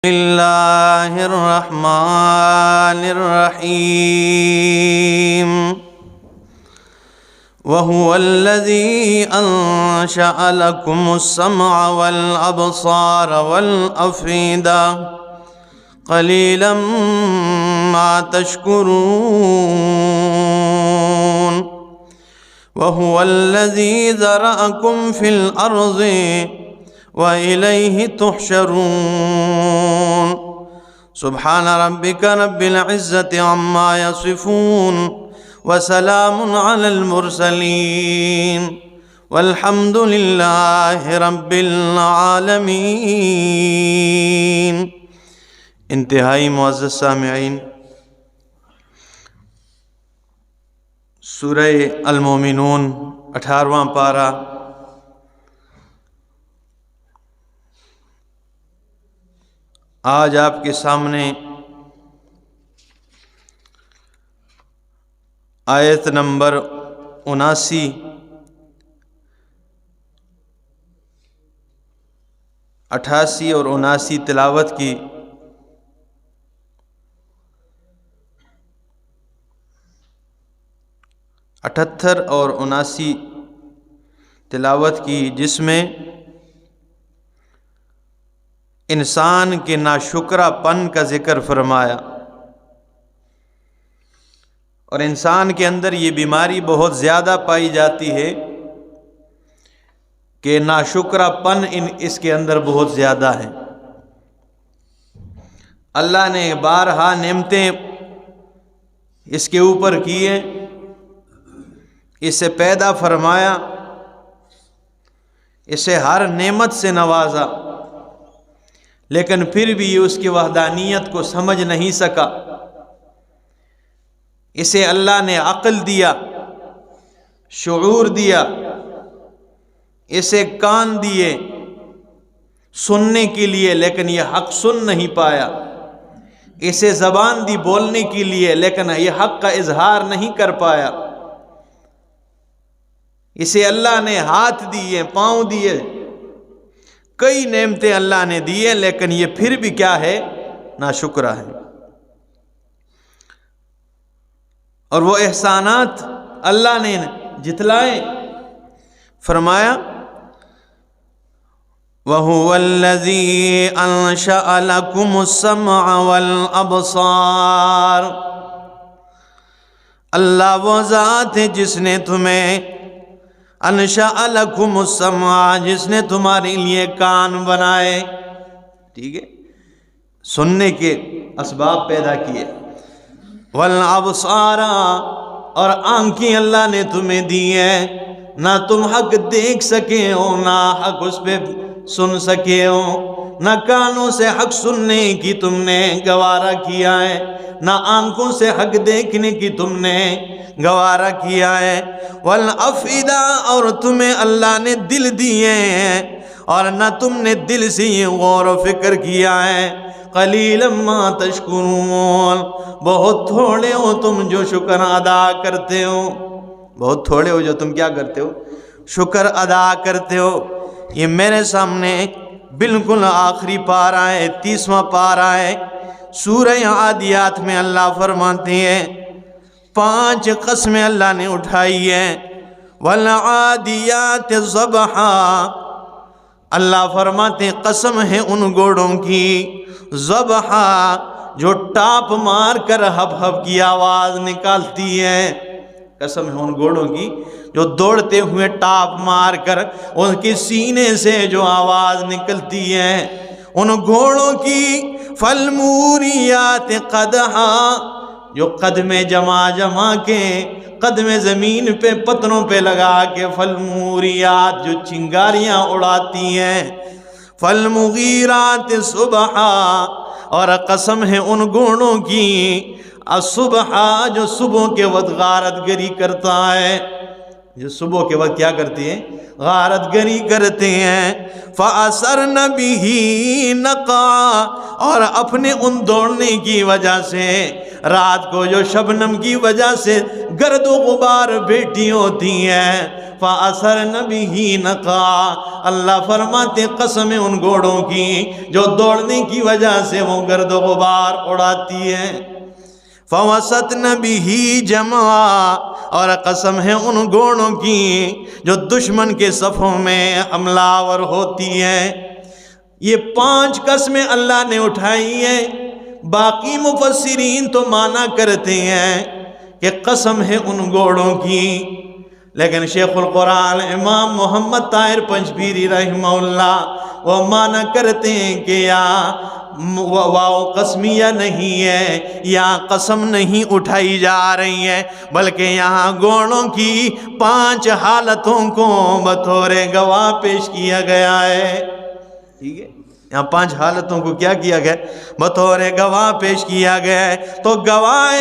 اللہ الرحمن الرحیم وَهُوَ الَّذِي أَنشَأَ لَكُمُ السَّمْعَ وَالْأَبْصَارَ وَالْأَفْئِدَةَ قَلِيلًا مَا تَشْكُرُونَ وَهُوَ الَّذِي ذَرَأَكُمْ فِي الْأَرْضِ وَإِلَيْهِ تُحْشَرُونَ سبحان ربك رب العزة عما يصفون وسلام على المرسلين والحمد لله رب العالمين۔ انتہائی معزز سامعین، سورہ المومنون 18واں پارہ آج آپ کے سامنے آیت نمبر 79 88 اور 79 تلاوت کی۔ اٹھہتر اور 79 تلاوت کی، جس میں انسان کے ناشکرہ پن کا ذکر فرمایا، اور انسان کے اندر یہ بیماری بہت زیادہ پائی جاتی ہے کہ ناشکرہ پن اس کے اندر بہت زیادہ ہے۔ اللہ نے بارہا نعمتیں اس کے اوپر کیے، اسے پیدا فرمایا، اسے ہر نعمت سے نوازا، لیکن پھر بھی یہ اس کی وحدانیت کو سمجھ نہیں سکا۔ اسے اللہ نے عقل دیا، شعور دیا، اسے کان دیے سننے کے لیے، لیکن یہ حق سن نہیں پایا۔ اسے زبان دی بولنے کے لیے، لیکن یہ حق کا اظہار نہیں کر پایا۔ اسے اللہ نے ہاتھ دیے، پاؤں دیے، کئی نعمتیں اللہ نے دیے، لیکن یہ پھر بھی کیا ہے؟ ناشکرہ ہے۔ اور وہ احسانات اللہ نے جتلائے، فرمایا وَهُوَ الَّذِي أَنشَأَ لَكُمُ السَّمْعَ وَالْأَبْصَارَ، اللہ وہ ذات ہے جس نے تمہیں انشاء لکم السمع، جس نے تمہارے لیے کان بنائے، ٹھیک ہے، سننے کے اسباب پیدا کیے، والابصار، اور آنکھیں اللہ نے تمہیں دی ہیں، نہ تم حق دیکھ سکے ہو، نہ حق اس پہ سن سکے ہو، نہ کانوں سے حق سننے کی تم نے گوارا کیا ہے، نہ آنکھوں سے حق دیکھنے کی تم نے گوارا کیا ہے، والافئدہ، اور تمہیں اللہ نے دل دیے ہیں، اور نہ تم نے دل سے یہ غور و فکر کیا ہے۔ قلیلا ما تشکرون، بہت تھوڑے ہو تم جو شکر ادا کرتے ہو، بہت تھوڑے ہو جو تم کیا کرتے ہو؟ شکر ادا کرتے ہو۔ یہ میرے سامنے بالکل آخری پارہ ہے، 30واں پارہ ہے، سورہ عادیات میں اللہ فرماتے ہیں، 5 قسمیں اللہ نے اٹھائی ہیں، والعادیات ضبحا، اللہ فرماتے ہیں قسم ہے ان گھوڑوں کی، ضبحا، جو ٹاپ مار کر ہب ہب کی آواز نکالتی ہے، قسم ہے ان گھوڑوں کی جو دوڑتے ہوئے ٹاپ مار کر ان کی سینے سے جو آواز نکلتی ہے، ان گھوڑوں کی، فالموریات قدحا، جو قدم جمع کے، قدم زمین پہ پتنوں پہ لگا کے، فالموریات، جو چنگاریاں اڑاتی ہیں، فالمغیرات صبحا، اور قسم ہے ان گھوڑوں کی، الصبحا، جو صبح کے وقت غارت گری کرتا ہے، جو صبح کے وقت کیا کرتی ہیں؟ غارت گری کرتے ہیں، فَأَثَرْنَ بِهِ نَقْعًا، اور اپنے ان دوڑنے کی وجہ سے رات کو جو شبنم کی وجہ سے گرد و غبار بیٹھی ہوتی ہیں، فَأَثَرْنَ بِهِ نَقْعًا، اللہ فرماتے قسم ہے ان گھوڑوں کی جو دوڑنے کی وجہ سے وہ گرد و غبار اڑاتی ہیں، فَوَسَطْنَ بِهِ جَمْعًا، اور قسم ہے ان گھوڑوں کی جو دشمن کے صفوں میں حملہ آور ہوتی ہیں۔ یہ 5 قسمیں اللہ نے اٹھائی ہیں۔ باقی مفسرین تو معنی کرتے ہیں کہ قسم ہے ان گھوڑوں کی، لیکن شیخ القرآن امام محمد طاہر پنجپیری رحمہ اللہ وہ معنی کرتے ہیں کہ یا واو قسمیہ نہیں ہے، یا قسم نہیں اٹھائی جا رہی ہے، بلکہ یہاں گھوڑوں کی 5 حالتوں کو بطور گواہ پیش کیا گیا ہے۔ ٹھیک ہے، یہاں 5 حالتوں کو کیا کیا گیا؟ بطور گواہ پیش کیا گیا ہے۔ تو گواہ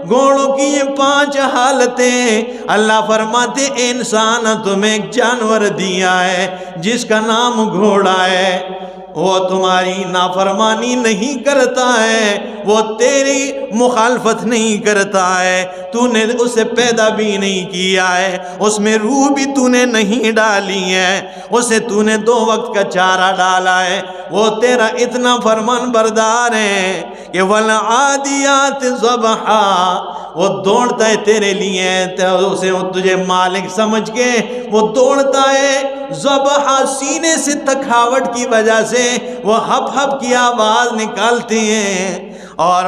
گھوڑوں کی یہ 5 حالتیں، اللہ فرماتے انسان تمہیں ایک جانور دیا ہے جس کا نام گھوڑا ہے، وہ تمہاری نافرمانی نہیں کرتا ہے، وہ تیری مخالفت نہیں کرتا ہے، تو نے اسے پیدا بھی نہیں کیا ہے، اس میں روح بھی تو نے نہیں ڈالی ہے، اسے تو نے 2 وقت کا چارہ ڈالا ہے، وہ تیرا اتنا فرمان بردار ہے کہ وَالْعَادِيَاتِ ضَبْحًا، وہ دوڑتا ہے تیرے لیے، اسے تجھے مالک سمجھ کے وہ دوڑتا ہے، ضبحا سینے سے تکھاوٹ کی وجہ سے وہ ہپ ہپ کی آواز نکالتے ہیں، اور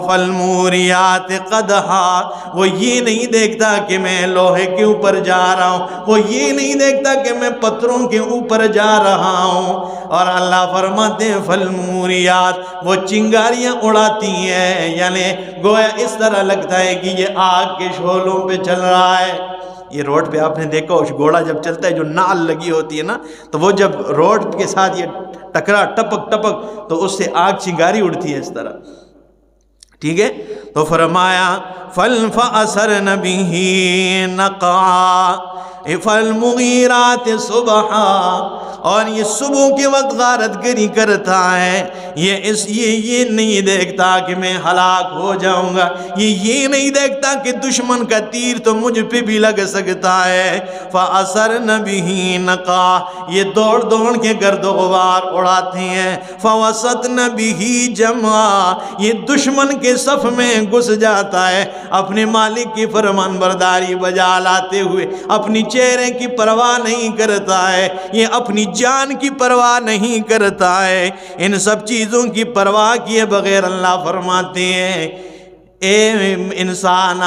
فالموریات قدحا، وہ یہ نہیں دیکھتا کہ میں لوہے کے اوپر جا رہا ہوں، وہ یہ نہیں دیکھتا کہ میں پتھروں کے اوپر جا رہا ہوں، اور اللہ فرماتے ہیں فالموریات، وہ چنگاریاں اڑاتی ہیں، یعنی گویا اس طرح لگتا ہے کہ یہ آگ کے شعلوں پہ چل رہا ہے۔ یہ روڈ پہ آپ نے دیکھا گھوڑا جب چلتا ہے جو نال لگی ہوتی ہے نا، تو وہ جب روڈ کے ساتھ یہ ٹکرا ٹپک ٹپک تو اس سے آگ چنگاری اڑتی ہے اس طرح۔ ٹھیک ہے، تو فرمایا فَأَثَرْنَ بِهِ نَقْعًا فَالْمُغِيرَاتِ صُبْحًا، اور یہ صبح کے وقت غارت گری کرتا ہے، یہ نہیں دیکھتا کہ میں ہلاک ہو جاؤں گا، یہ نہیں دیکھتا کہ دشمن کا تیر تو مجھ پہ بھی لگ سکتا ہے۔ فَأَثَرْنَ بِهِ نَقْعًا، یہ دوڑ دوڑ کے گرد و غبار اڑاتے ہیں۔ فَوَسَطْنَ بِهِ جَمْعًا، یہ دشمن کے صف میں گھس جاتا ہے، اپنے مالک کی فرمان برداری بجا لاتے ہوئے اپنی چہرے کی پرواہ نہیں کرتا ہے، یہ اپنی جان کی پرواہ نہیں کرتا ہے، ان سب چیزوں کی پرواہ کیے بغیر اللہ فرماتے ہیں اے انسان،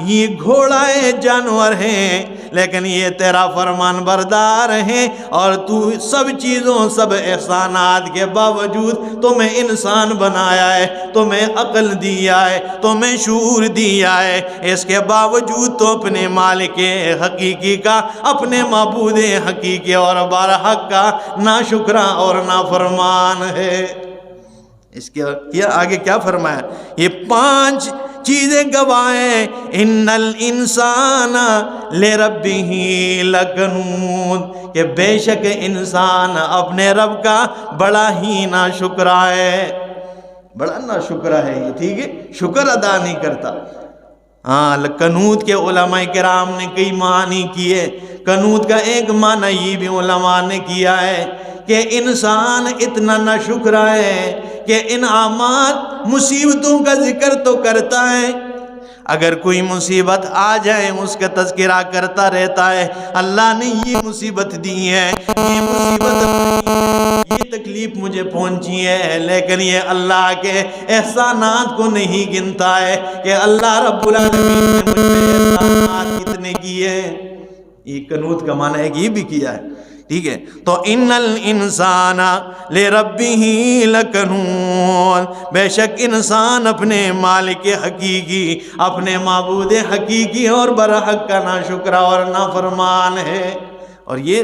یہ گھوڑا ہے، جانور ہیں، لیکن یہ تیرا فرمان بردار ہے، اور تو سب چیزوں سب احسانات کے باوجود تمہیں انسان بنایا ہے، تمہیں عقل دیا ہے، تمہیں شعور دیا ہے، اس کے باوجود تو اپنے مالک حقیقی کا، اپنے معبود حقیقی اور برحق کا ناشکرا اور نافرمان ہے۔ اس کے آگے کیا فرمایا؟ یہ 5 چیزیں گواہیں، ان الانسان لربہ لکنود، کہ بے شک انسان اپنے رب کا بڑا ہی ناشکرا ہے، بڑا ناشکرا ہے یہ، ٹھیک ہے، شکر ادا نہیں کرتا۔ ہاں، قنوت کے علماء کرام نے کئی معنی کیے، قنوت کا ایک معنی یہ بھی علماء نے کیا ہے کہ انسان اتنا ناشکرا ہے کہ انعامات مصیبتوں کا ذکر تو کرتا ہے، اگر کوئی مصیبت آ جائے اس کا تذکرہ کرتا رہتا ہے، اللہ نے یہ مصیبت دی ہے، یہ مصیبت یہ تکلیف مجھے پہنچی ہے، لیکن یہ اللہ کے احسانات کو نہیں گنتا ہے کہ اللہ رب العالمین نے مجھ پہ احسانات کتنے کیے ہیں۔ یہ قنوت کا معنی ہے کہ یہ بھی کیا ہے، ٹھیک ہے۔ تو ان الانسان لربہ لکنود، بے شک انسان اپنے مالک حقیقی، اپنے معبود حقیقی اور برحق کا ناشکرا اور نافرمان ہے۔ اور یہ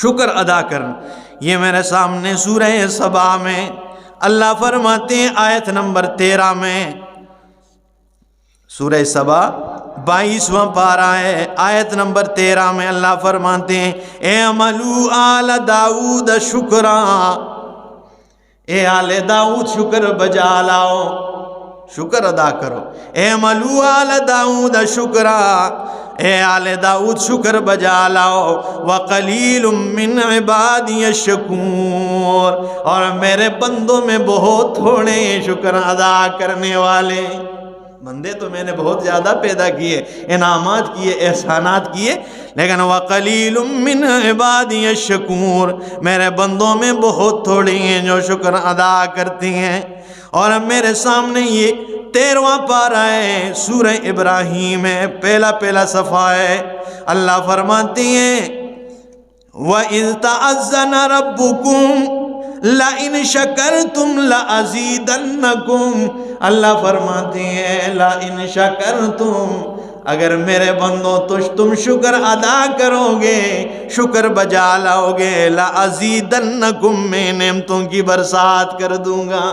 شکر ادا کرنا، یہ میرے سامنے سورہ سبا میں اللہ فرماتے ہیں آیت نمبر 13 میں، سورہ سبا 22واں پارہ ہے، آیت نمبر 13 میں اللہ فرماتے ہیں اعملوا آل داؤد شکرا، اے آل داؤد شکر بجا لاؤ۔ شکر ادا کرو۔ اعملوا آل داؤد شکرا، اے آل داؤد شکر بجا لاؤ۔ وقلیل من عبادی الشکور، اور میرے بندوں میں بہت تھوڑے شکر ادا کرنے والے۔ بندے تو میں نے بہت زیادہ پیدا کیے، انعامات کیے، احسانات کیے، لیکن وقلیل من عبادی الشکور، میرے بندوں میں بہت تھوڑے ہیں جو شکر ادا کرتے ہیں۔ اور میرے سامنے یہ 13واں پارہ ہے، سورہ ابراہیم ہے، پہلا صفحہ ہے۔ اللہ فرماتے ہیں وَإِذْ تَأَذَّنَ رَبُّكُمْ لَئِن شَكَرْتُمْ لَأَزِيدَنَّكُمْ، اللہ فرماتے ہیں لَئِن شَكَرْتُمْ، اگر میرے بندوں تم شکر ادا کرو گے، شکر بجا لاؤ گے، لَأَزِيدَنَّكُمْ، میں نعمتوں کی برسات کر دوں گا۔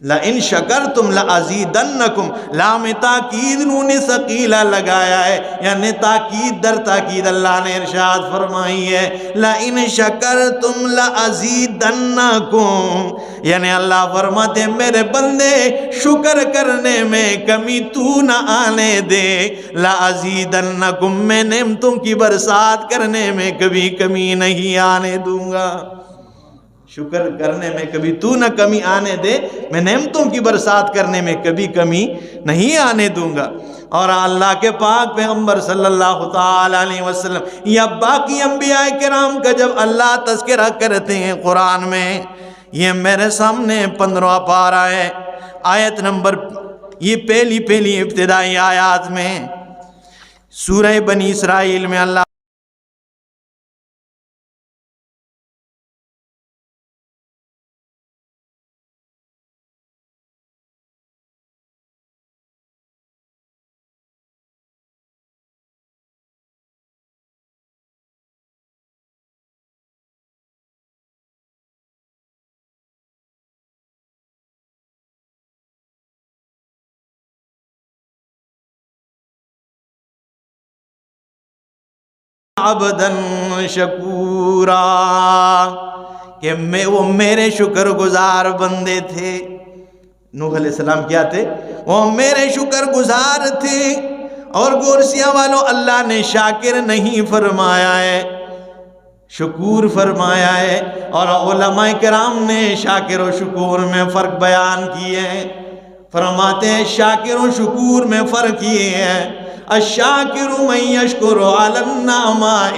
لَإِن شَكَرْتُمْ لَأَزِيدَنَّكُمْ، لام تاکید نون ثقیلہ لگایا ہے، یعنی تاکید در تاکید اللہ نے ارشاد فرمائی ہے لَإِن شَكَرْتُمْ لَأَزِيدَنَّكُمْ، یعنی اللہ فرماتے ہیں میرے بندے شکر کرنے میں کمی تو نہ آنے دے، لَأَزِيدَنَّكُمْ، میں نعمتوں کی برسات کرنے میں کبھی کمی نہیں آنے دوں گا۔ شکر کرنے میں کبھی تو نہ کمی آنے دے، میں نعمتوں کی برسات کرنے میں کبھی کمی نہیں آنے دوں گا۔ اور اللہ کے پاک پیغمبر صلی اللہ تعالی علیہ وسلم یا باقی انبیاء کرام کا جب اللہ تذکرہ کرتے ہیں قرآن میں، یہ میرے سامنے 15واں پارہ ہے، آیت نمبر، یہ پہلی ابتدائی آیات میں سورہ بنی اسرائیل میں اللہ عبدن شکورا، کہ وہ میرے شکر گزار بندے تھے۔ نوح علیہ السلام کیا تھے؟ وہ میرے شکر گزار تھے۔ اور گورسیاں والوں، اللہ نے شاکر نہیں فرمایا ہے، شکور فرمایا ہے۔ اور علماء کرام نے شاکر و شکور میں فرق بیان کیے ہیں، فرماتے ہیں شاکر و شکور میں فرق یہ ہے، الشاکر من یشکر علی النعماء،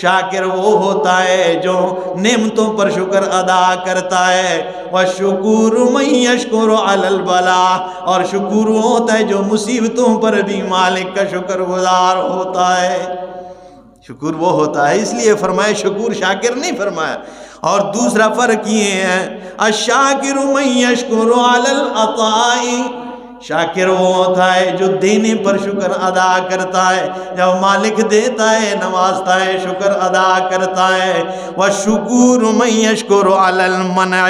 شاکر وہ ہوتا ہے جو نعمتوں پر شکر ادا کرتا ہے، والشکور من یشکر علی البلاء، اور شکور وہ ہوتا ہے جو مصیبتوں پر بھی مالک کا شکر گزار ہوتا ہے۔ شکر وہ ہوتا ہے، اس لیے فرمایا شکور، شاکر نہیں فرمایا۔ اور دوسرا فرق یہ ہے الشاکر من یشکر علی العطاء، شاکر وہ ہوتا ہے جو دینے پر شکر ادا کرتا ہے، جب مالک دیتا ہے نوازتا ہے شکر ادا کرتا ہے۔ والشکور من یشکر علی المنع،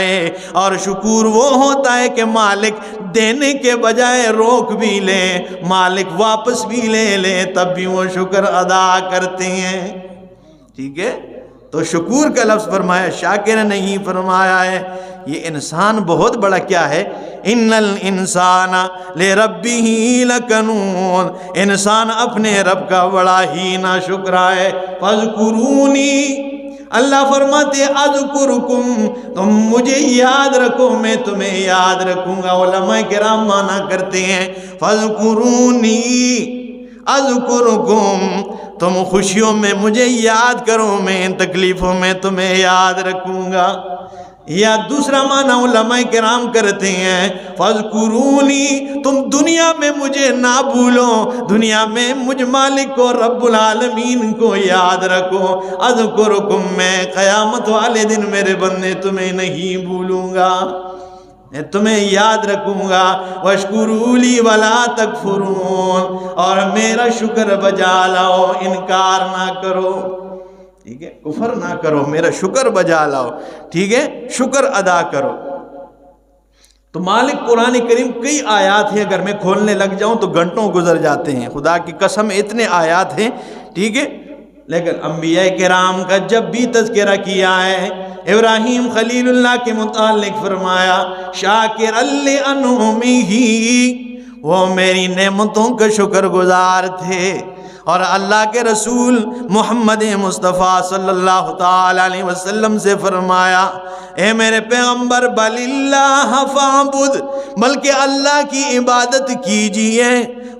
اور شکور وہ ہوتا ہے کہ مالک دینے کے بجائے روک بھی لے، مالک واپس بھی لے تب بھی وہ شکر ادا کرتے ہیں۔ ٹھیک ہے، تو شکور کا لفظ فرمایا، شاکر نہیں فرمایا ہے۔ یہ انسان بہت بڑا کیا ہے، ان الانسان لربہ لکنون، انسان اپنے رب کا بڑا ہی ناشکر ہے۔ فاذکرونی، اللہ فرماتے اذکرکم، تم مجھے یاد رکھو میں تمہیں یاد رکھوں گا۔ علماء کرام مانا کرتے ہیں فاذکرونی اذکرکم، تم خوشیوں میں مجھے یاد کرو، میں تکلیفوں میں تمہیں یاد رکھوں گا۔ یا دوسرا معنی علماء کرام کرتے ہیں فاذکرونی، تم دنیا میں مجھے نہ بھولو، دنیا میں مجھ مالک کو رب العالمین کو یاد رکھو۔ اذکرکم، میں قیامت والے دن میرے بندے تمہیں نہیں بھولوں گا، میں تمہیں یاد رکھوں گا۔ واشکروا لی ولا تکفرون، اور میرا شکر بجا لاؤ، انکار نہ کرو، ٹھیک ہے، کفر نہ کرو، میرا شکر بجا لاؤ، ٹھیک ہے، شکر ادا کرو۔ تو مالک قرآن کریم کئی آیات ہیں، اگر میں کھولنے لگ جاؤں تو گھنٹوں گزر جاتے ہیں، خدا کی قسم اتنے آیات ہیں، ٹھیک ہے۔ لیکن انبیاء کرام کا جب بھی تذکرہ کیا ہے ابراہیم خلیل اللہ کے متعلق فرمایا شاکر لانعمہ، وہ میری نعمتوں کا شکر گزار تھے۔ اور اللہ کے رسول محمد مصطفیٰ صلی اللہ تعالیٰ علیہ وسلم سے فرمایا اے میرے پیغمبر بل اللہ فاعبد، بلکہ اللہ کی عبادت کیجئے،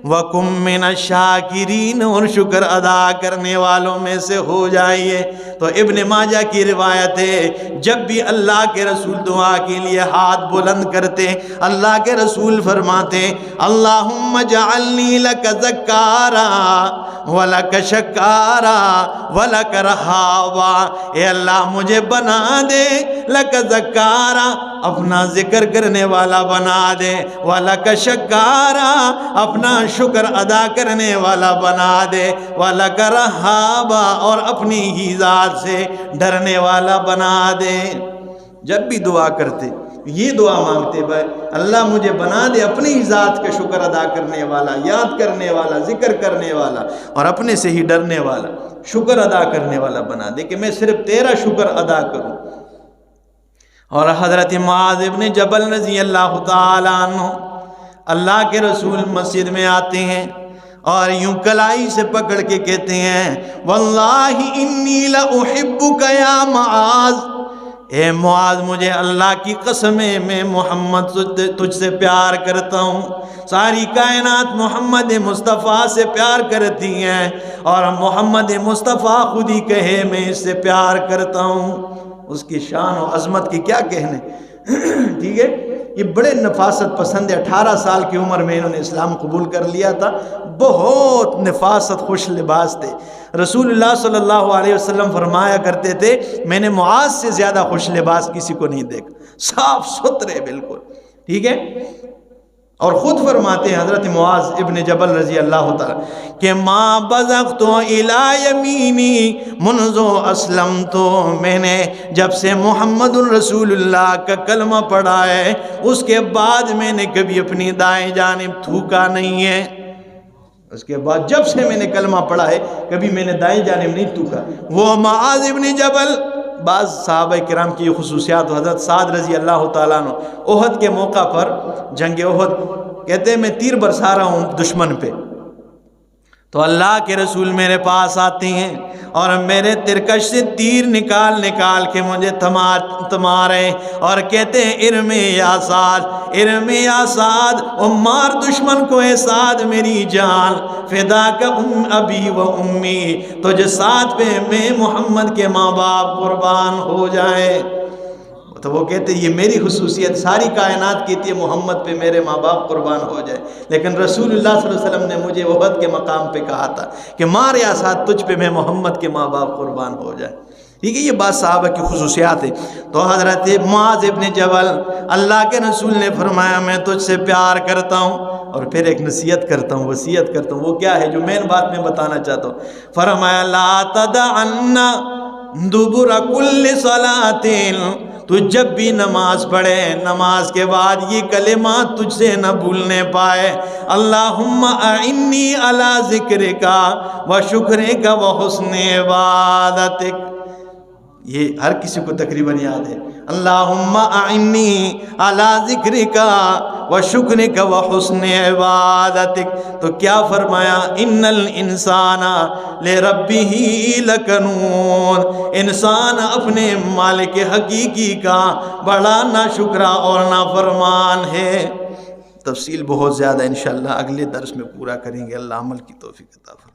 وَكُم مِّنَ الشَّاكِرِينَ، اور شکر ادا کرنے والوں میں سے ہو جائیے۔ تو ابن ماجہ کی روایت ہے جب بھی اللہ کے رسول دعا کے لیے ہاتھ بلند کرتے اللہ کے رسول فرماتے اللہم جعلنی لک ذکارا وَلَكَ شَكَّارًا وَلَكَ رَهَابًا، اے اللہ مجھے بنا دے لَكَ ذَكَّارًا، اپنا ذکر کرنے والا بنا دے، وَلَكَ شَكَّارًا، اپنا شکر ادا کرنے والا بنا دے، وَلَكَ رَهَابًا، اور اپنی ہی ذات سے ڈرنے والا بنا دے۔ جب بھی دعا کرتے یہ دعا مانگتے بھائی اللہ مجھے بنا دے اپنی ذات کا شکر ادا کرنے والا، یاد کرنے والا، ذکر کرنے والا، اور اپنے سے ہی ڈرنے والا، شکر ادا کرنے والا بنا دے کہ میں صرف تیرا شکر ادا کروں۔ اور حضرت معاذ ابن جبل رضی اللہ تعالیٰ عنہ اللہ کے رسول مسجد میں آتے ہیں اور یوں کلائی سے پکڑ کے کہتے ہیں واللہ انی لأحبک یا معاذ، اے معاذ مجھے اللہ کی قسم ہے میں محمد تجھ سے پیار کرتا ہوں، ساری کائنات محمد مصطفیٰ سے پیار کرتی ہیں اور محمد مصطفیٰ خود ہی کہے میں اس سے پیار کرتا ہوں، اس کی شان و عظمت کی کیا کہنے۔ ٹھیک ہے، یہ بڑے نفاست پسند ہے، 18 سال کی عمر میں انہوں نے اسلام قبول کر لیا تھا، بہت نفاست خوش لباس تھے۔ رسول اللہ صلی اللہ علیہ وسلم فرمایا کرتے تھے میں نے معاذ سے زیادہ خوش لباس کسی کو نہیں دیکھا، صاف ستھرے بالکل، ٹھیک ہے۔ اور خود فرماتے ہیں حضرت معاذ ابن جبل رضی اللہ تعالیٰ کہ ما بزغت الی یمینی منذ اسلمت، میں نے جب سے محمد الرسول اللہ کا کلمہ پڑھا ہے اس کے بعد میں نے کبھی اپنی دائیں جانب تھوکا نہیں ہے، اس کے بعد جب سے میں نے کلمہ پڑھا ہے کبھی میں نے دائیں جانب نہیں تھوکا۔ وہ معاذ ابن جبل، بعض صحابہ کرام کی خصوصیات، حضرت سعد رضی اللہ تعالیٰ عنہ احد کے موقع پر جنگ احد کہتے ہیں میں تیر برسا رہا ہوں دشمن پہ، تو اللہ کے رسول میرے پاس آتے ہیں اور میرے ترکش سے تیر نکال نکال کے مجھے تما رہے اور کہتے ہیں ارمی یا سعد، ارمی یا سعد، او مار دشمن کو اے سعد میری جان، فدا کا ابی و امی، تجھے ساتھ پہ میں محمد کے ماں باپ قربان ہو جائیں۔ تو وہ کہتے ہیں یہ میری خصوصیت، ساری کائنات کہتی ہے محمد پہ میرے ماں باپ قربان ہو جائے، لیکن رسول اللہ صلی اللہ علیہ وسلم نے مجھے احد کے مقام پہ کہا تھا کہ مار یا ساتھ تجھ پہ میں محمد کے ماں باپ قربان ہو جائے۔ ٹھیک ہے، یہ بات صحابہ کی خصوصیات ہے۔ تو حضرت معاذ ابن جبل اللہ کے رسول نے فرمایا میں تجھ سے پیار کرتا ہوں، اور پھر ایک نصیحت کرتا ہوں، وصیت کرتا ہوں، وہ کیا ہے جو مین بات میں بتانا چاہتا ہوں۔ فرمایا لا تدعن دبر کل صلاۃ، تو جب بھی نماز پڑھے نماز کے بعد یہ کلمات تجھ سے نہ بھولنے پائے، اللہم اعنی علی ذکرک و شکرک و حسن عبادتک، یہ ہر کسی کو تقریباً یاد ہے، اللہم اعنی علی ذکرک و شکرک و حسن عبادتک۔ تو کیا فرمایا ان الانسان لربہ لکنون، انسان اپنے مالک حقیقی کا بڑا ناشکرا اور نافرمان ہے۔ تفصیل بہت زیادہ انشاءاللہ اگلے درس میں پورا کریں گے، اللہ عمل کی توفیق عطا فرمائے۔